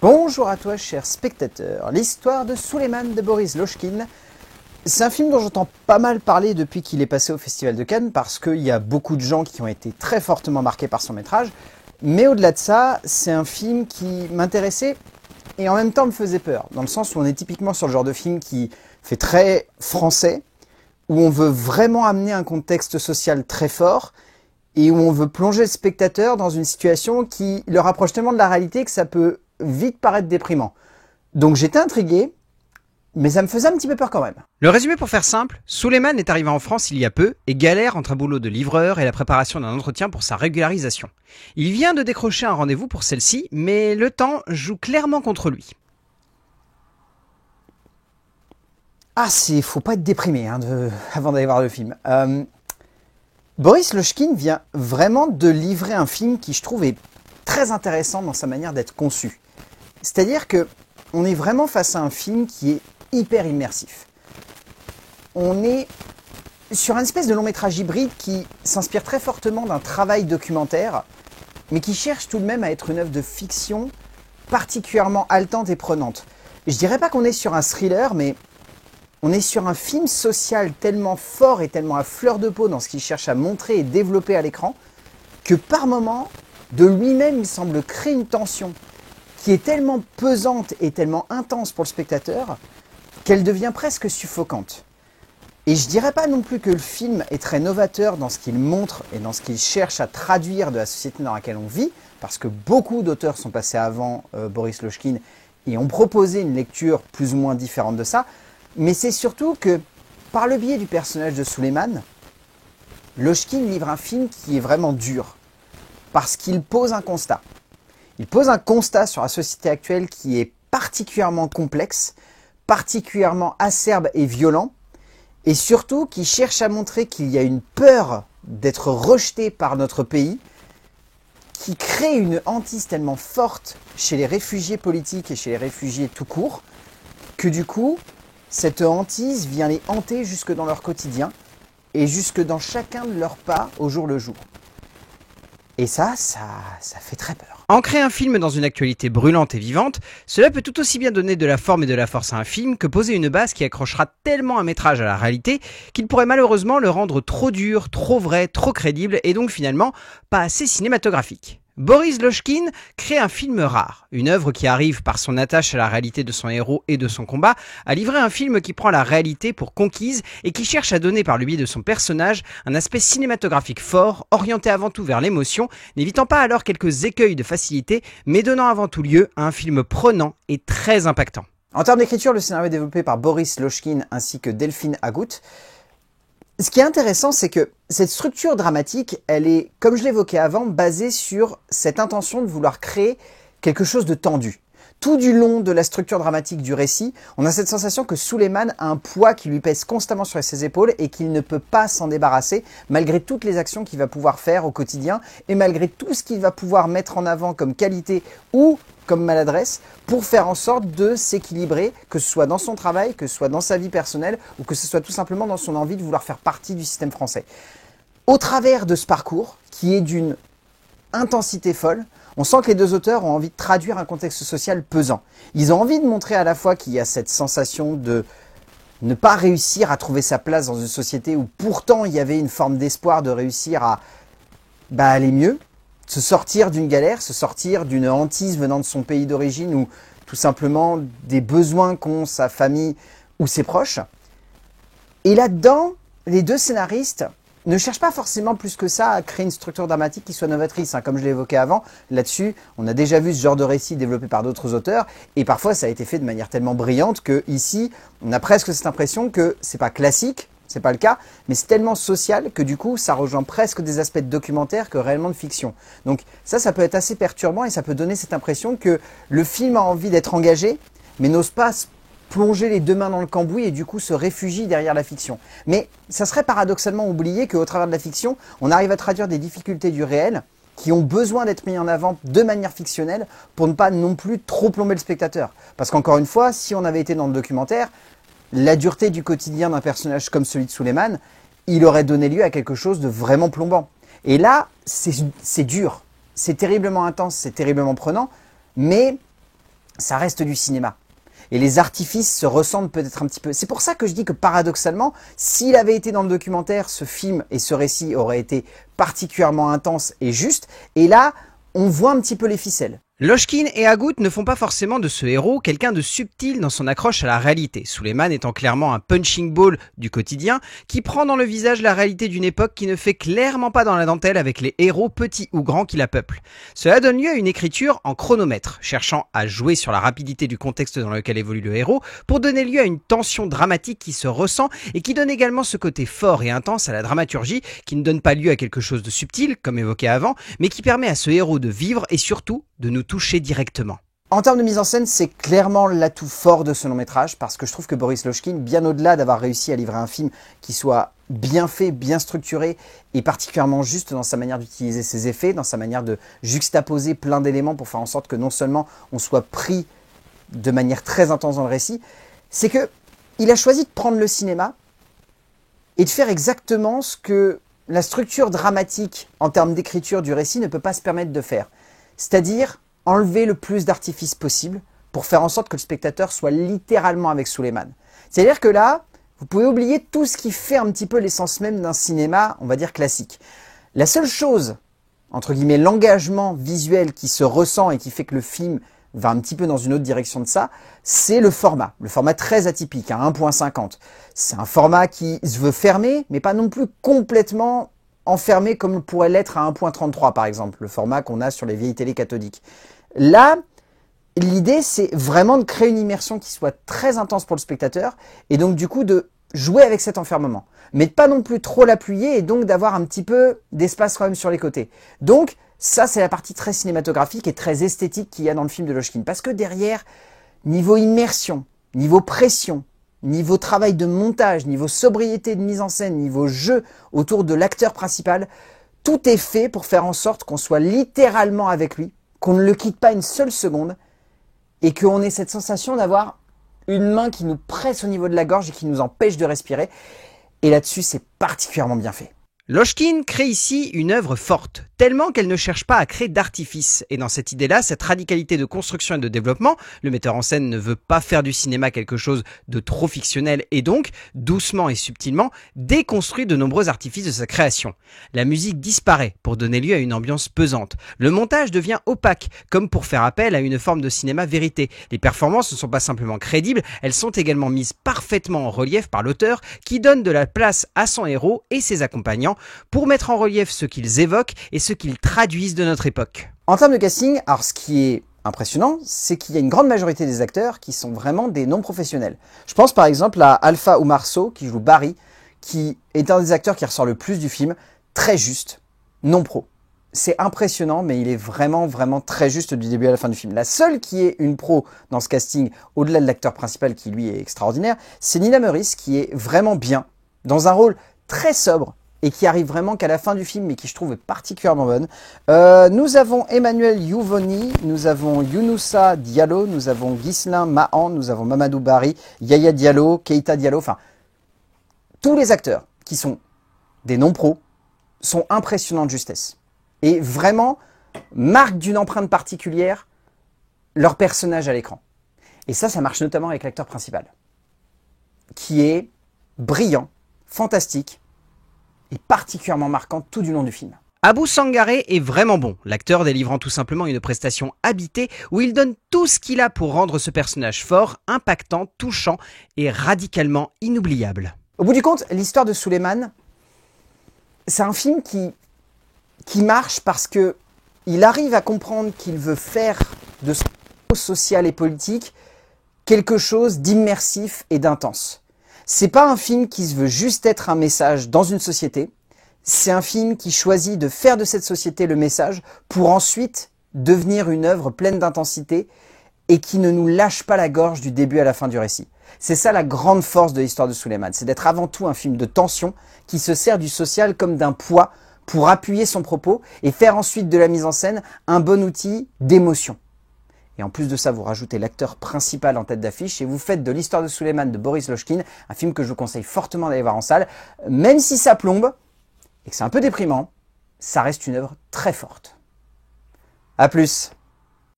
Bonjour à toi, cher spectateur. L'histoire de Suleiman de Boris Lochkine. C'est un film dont j'entends pas mal parler depuis qu'il est passé au Festival de Cannes, parce qu'il y a beaucoup de gens qui ont été très fortement marqués par son métrage. Mais au-delà de ça, c'est un film qui m'intéressait et en même temps me faisait peur, dans le sens où on est typiquement sur le genre de film qui fait très français, où on veut vraiment amener un contexte social très fort, et où on veut plonger le spectateur dans une situation qui le rapproche tellement de la réalité que ça peut vite paraître déprimant. Donc j'étais intrigué, mais ça me faisait un petit peu peur quand même. Le résumé pour faire simple, Suleiman est arrivé en France il y a peu et galère entre un boulot de livreur et la préparation d'un entretien pour sa régularisation. Il vient de décrocher un rendez-vous pour celle-ci, mais le temps joue clairement contre lui. Ah, faut pas être déprimé avant d'aller voir le film. Boris Lochkine vient vraiment de livrer un film qui, je trouve, est très intéressant dans sa manière d'être conçu. C'est-à-dire que on est vraiment face à un film qui est hyper immersif. On est sur une espèce de long métrage hybride qui s'inspire très fortement d'un travail documentaire, mais qui cherche tout de même à être une œuvre de fiction particulièrement haletante et prenante. Je dirais pas qu'on est sur un thriller, mais on est sur un film social tellement fort et tellement à fleur de peau dans ce qu'il cherche à montrer et développer à l'écran, que par moments, de lui-même, il semble créer une tension qui est tellement pesante et tellement intense pour le spectateur qu'elle devient presque suffocante. Et je dirais pas non plus que le film est très novateur dans ce qu'il montre et dans ce qu'il cherche à traduire de la société dans laquelle on vit, parce que beaucoup d'auteurs sont passés avant Boris Lochkine et ont proposé une lecture plus ou moins différente de ça, mais c'est surtout que, par le biais du personnage de Suleiman, Lochkine livre un film qui est vraiment dur, parce qu'il pose un constat. Il pose un constat sur la société actuelle qui est particulièrement complexe, particulièrement acerbe et violent, et surtout qui cherche à montrer qu'il y a une peur d'être rejeté par notre pays, qui crée une hantise tellement forte chez les réfugiés politiques et chez les réfugiés tout court, que du coup, cette hantise vient les hanter jusque dans leur quotidien et jusque dans chacun de leurs pas au jour le jour. Et ça fait très peur. Ancrer un film dans une actualité brûlante et vivante, cela peut tout aussi bien donner de la forme et de la force à un film que poser une base qui accrochera tellement un métrage à la réalité qu'il pourrait malheureusement le rendre trop dur, trop vrai, trop crédible et donc finalement pas assez cinématographique. Boris Lochkine crée un film rare, une œuvre qui arrive par son attache à la réalité de son héros et de son combat, à livrer un film qui prend la réalité pour conquise et qui cherche à donner par le biais de son personnage un aspect cinématographique fort, orienté avant tout vers l'émotion, n'évitant pas alors quelques écueils de facilité, mais donnant avant tout lieu à un film prenant et très impactant. En termes d'écriture, le scénario est développé par Boris Lochkine ainsi que Delphine Agout. Ce qui est intéressant, c'est que cette structure dramatique, elle est, comme je l'évoquais avant, basée sur cette intention de vouloir créer quelque chose de tendu. Tout du long de la structure dramatique du récit, on a cette sensation que Suleiman a un poids qui lui pèse constamment sur ses épaules et qu'il ne peut pas s'en débarrasser, malgré toutes les actions qu'il va pouvoir faire au quotidien et malgré tout ce qu'il va pouvoir mettre en avant comme qualité ou comme maladresse pour faire en sorte de s'équilibrer, que ce soit dans son travail, que ce soit dans sa vie personnelle ou que ce soit tout simplement dans son envie de vouloir faire partie du système français. Au travers de ce parcours, qui est d'une intensité folle, on sent que les deux auteurs ont envie de traduire un contexte social pesant. Ils ont envie de montrer à la fois qu'il y a cette sensation de ne pas réussir à trouver sa place dans une société où pourtant il y avait une forme d'espoir de réussir à aller mieux, se sortir d'une galère, se sortir d'une hantise venant de son pays d'origine ou tout simplement des besoins qu'ont sa famille ou ses proches. Et là-dedans, les deux scénaristes ne cherchent pas forcément plus que ça à créer une structure dramatique qui soit novatrice. Comme je l'ai évoqué avant, là-dessus, on a déjà vu ce genre de récit développé par d'autres auteurs et parfois ça a été fait de manière tellement brillante que ici, on a presque cette impression que c'est pas classique, c'est pas le cas, mais c'est tellement social que du coup, ça rejoint presque des aspects de documentaire que réellement de fiction. Donc ça peut être assez perturbant et ça peut donner cette impression que le film a envie d'être engagé, mais n'ose pas plonger les deux mains dans le cambouis et du coup se réfugie derrière la fiction. Mais ça serait paradoxalement oublier qu'au travers de la fiction, on arrive à traduire des difficultés du réel qui ont besoin d'être mis en avant de manière fictionnelle pour ne pas non plus trop plomber le spectateur. Parce qu'encore une fois, si on avait été dans le documentaire, la dureté du quotidien d'un personnage comme celui de Suleiman, il aurait donné lieu à quelque chose de vraiment plombant. Et là, c'est dur, c'est terriblement intense, c'est terriblement prenant, mais ça reste du cinéma. Et les artifices se ressemblent peut-être un petit peu. C'est pour ça que je dis que paradoxalement, s'il avait été dans le documentaire, ce film et ce récit auraient été particulièrement intenses et justes. Et là, on voit un petit peu les ficelles. Lochkin et Agut ne font pas forcément de ce héros quelqu'un de subtil dans son accroche à la réalité, Suleiman étant clairement un punching ball du quotidien qui prend dans le visage la réalité d'une époque qui ne fait clairement pas dans la dentelle avec les héros petits ou grands qui la peuplent. Cela donne lieu à une écriture en chronomètre, cherchant à jouer sur la rapidité du contexte dans lequel évolue le héros pour donner lieu à une tension dramatique qui se ressent et qui donne également ce côté fort et intense à la dramaturgie qui ne donne pas lieu à quelque chose de subtil, comme évoqué avant, mais qui permet à ce héros de vivre et surtout de nous toucher directement. En termes de mise en scène, c'est clairement l'atout fort de ce long métrage parce que je trouve que Boris Lochkin, bien au-delà d'avoir réussi à livrer un film qui soit bien fait, bien structuré et particulièrement juste dans sa manière d'utiliser ses effets, dans sa manière de juxtaposer plein d'éléments pour faire en sorte que non seulement on soit pris de manière très intense dans le récit, c'est que il a choisi de prendre le cinéma et de faire exactement ce que la structure dramatique en termes d'écriture du récit ne peut pas se permettre de faire. C'est-à-dire enlever le plus d'artifices possible pour faire en sorte que le spectateur soit littéralement avec Suleiman. C'est-à-dire que là, vous pouvez oublier tout ce qui fait un petit peu l'essence même d'un cinéma, on va dire classique. La seule chose, entre guillemets, l'engagement visuel qui se ressent et qui fait que le film va un petit peu dans une autre direction de ça, c'est le format très atypique, à 1.50. C'est un format qui se veut fermé, mais pas non plus complètement enfermé comme pourrait l'être à 1.33 par exemple, le format qu'on a sur les vieilles télé cathodiques. Là, l'idée c'est vraiment de créer une immersion qui soit très intense pour le spectateur et donc du coup de jouer avec cet enfermement, mais de pas non plus trop l'appuyer et donc d'avoir un petit peu d'espace quand même sur les côtés. Donc ça c'est la partie très cinématographique et très esthétique qu'il y a dans le film de Lochkin, parce que derrière, niveau immersion, niveau pression, niveau travail de montage, niveau sobriété de mise en scène, niveau jeu autour de l'acteur principal, tout est fait pour faire en sorte qu'on soit littéralement avec lui, qu'on ne le quitte pas une seule seconde et qu'on ait cette sensation d'avoir une main qui nous presse au niveau de la gorge et qui nous empêche de respirer. Et là-dessus, c'est particulièrement bien fait. Lochkin crée ici une œuvre forte, tellement qu'elle ne cherche pas à créer d'artifice. Et dans cette idée-là, cette radicalité de construction et de développement, le metteur en scène ne veut pas faire du cinéma quelque chose de trop fictionnel et donc, doucement et subtilement, déconstruit de nombreux artifices de sa création. La musique disparaît pour donner lieu à une ambiance pesante. Le montage devient opaque, comme pour faire appel à une forme de cinéma vérité. Les performances ne sont pas simplement crédibles, elles sont également mises parfaitement en relief par l'auteur qui donne de la place à son héros et ses accompagnants pour mettre en relief ce qu'ils évoquent et ce qu'ils traduisent de notre époque. En termes de casting, alors ce qui est impressionnant, c'est qu'il y a une grande majorité des acteurs qui sont vraiment des non-professionnels. Je pense par exemple à Alpha Omar Sow qui joue Barry, qui est un des acteurs qui ressort le plus du film, très juste, non-pro. C'est impressionnant, mais il est vraiment très juste du début à la fin du film. La seule qui est une pro dans ce casting, au-delà de l'acteur principal qui lui est extraordinaire, c'est Nina Meurice qui est vraiment bien, dans un rôle très sobre, et qui arrive vraiment qu'à la fin du film, mais qui je trouve est particulièrement bonne. Nous avons Emmanuel Youvoni, nous avons Younoussa Diallo, nous avons Ghislain Mahan, nous avons Mamadou Barry, Yaya Diallo, Keita Diallo, enfin, tous les acteurs qui sont des non-pros sont impressionnants de justesse. Et vraiment, marquent d'une empreinte particulière leur personnage à l'écran. Et ça marche notamment avec l'acteur principal, qui est brillant, fantastique, et particulièrement marquant tout du long du film. Abou Sangaré est vraiment bon, l'acteur délivrant tout simplement une prestation habitée où il donne tout ce qu'il a pour rendre ce personnage fort, impactant, touchant et radicalement inoubliable. Au bout du compte, l'histoire de Suleiman, c'est un film qui marche parce que il arrive à comprendre qu'il veut faire de ce social et politique quelque chose d'immersif et d'intense. C'est pas un film qui se veut juste être un message dans une société, c'est un film qui choisit de faire de cette société le message pour ensuite devenir une œuvre pleine d'intensité et qui ne nous lâche pas la gorge du début à la fin du récit. C'est ça la grande force de l'histoire de Suleiman, c'est d'être avant tout un film de tension qui se sert du social comme d'un poids pour appuyer son propos et faire ensuite de la mise en scène un bon outil d'émotion. Et en plus de ça, vous rajoutez l'acteur principal en tête d'affiche et vous faites de l'histoire de Suleiman de Boris Lochkin un film que je vous conseille fortement d'aller voir en salle. Même si ça plombe et que c'est un peu déprimant, ça reste une œuvre très forte. A plus.